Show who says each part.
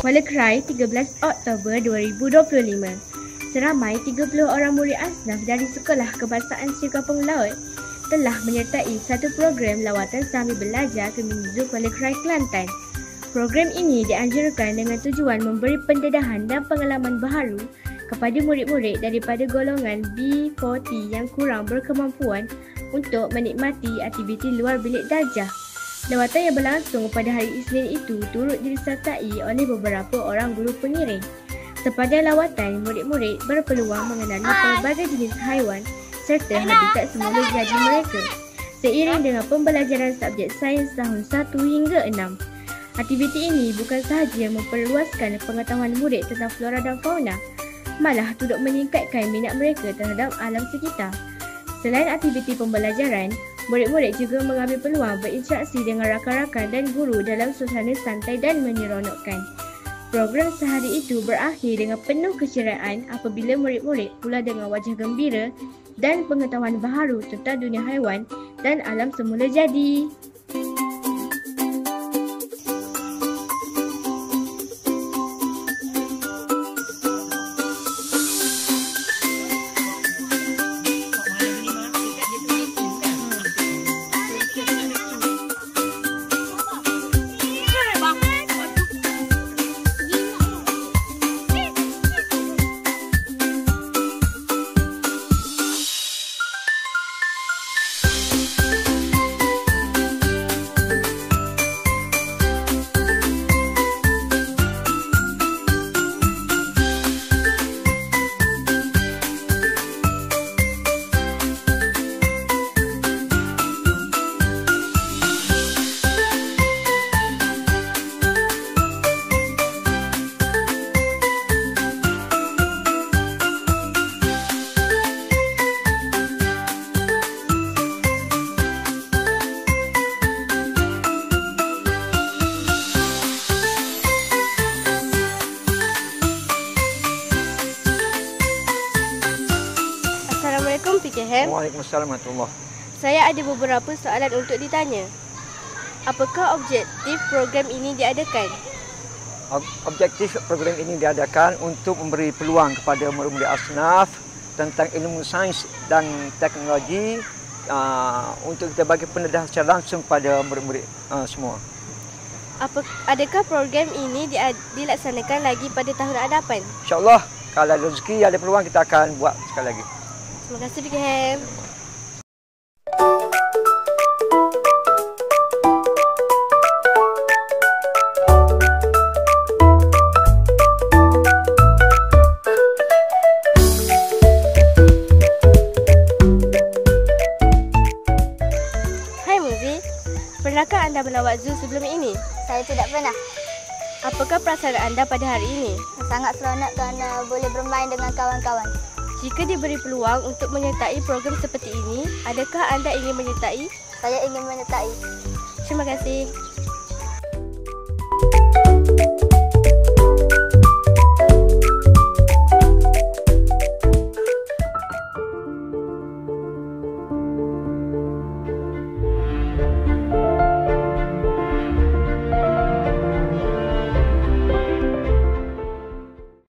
Speaker 1: Kuala 13 Oktober 2025. Seramai 30 orang murid asnaf dari Sekolah Kebangsaan Sri Kampung Laut telah menyertai satu program lawatan sambil belajar ke Mini Zoo Kuala Kelantan. Program ini dianjurkan dengan tujuan memberi pendedahan dan pengalaman baharu kepada murid-murid daripada golongan B40 yang kurang berkemampuan untuk menikmati aktiviti luar bilik darjah. Lawatan yang berlangsung pada hari Isnin itu turut disertai oleh beberapa orang guru pengiring. Sepanjang lawatan, murid-murid berpeluang mengenali pelbagai jenis haiwan serta habitat semula jadi mereka seiring dengan pembelajaran subjek sains tahun 1 hingga 6. Aktiviti ini bukan sahaja memperluaskan pengetahuan murid tentang flora dan fauna, malah turut meningkatkan minat mereka terhadap alam sekitar. Selain aktiviti pembelajaran, murid-murid juga mengambil peluang berinteraksi dengan rakan-rakan dan guru dalam suasana santai dan menyeronokkan. Program sehari itu berakhir dengan penuh keceriaan apabila murid-murid pula dengan wajah gembira dan pengetahuan baharu tentang dunia haiwan dan alam semula jadi. Assalamualaikum PKM.
Speaker 2: Waalaikumsalam warahmatullahi.
Speaker 1: Saya ada beberapa soalan untuk ditanya. Apakah objektif program ini diadakan?
Speaker 2: Objektif program ini diadakan untuk memberi peluang kepada murid-murid asnaf tentang ilmu sains dan teknologi untuk kita bagi pendedahan secara langsung pada murid-murid semua.
Speaker 1: Adakah program ini dilaksanakan lagi pada tahun hadapan?
Speaker 2: InsyaAllah, kalau rezeki ada peluang kita akan buat sekali lagi.
Speaker 1: Terima kasih PKM. Hai Muzi, pernahkah anda melawat zoo sebelum ini?
Speaker 3: Saya tidak pernah.
Speaker 1: Apakah perasaan anda pada hari ini?
Speaker 3: Sangat seronok kerana boleh bermain dengan kawan-kawan.
Speaker 1: Jika diberi peluang untuk menyertai program seperti ini, adakah anda ingin menyertai?
Speaker 3: Saya ingin menyertai.
Speaker 1: Terima kasih.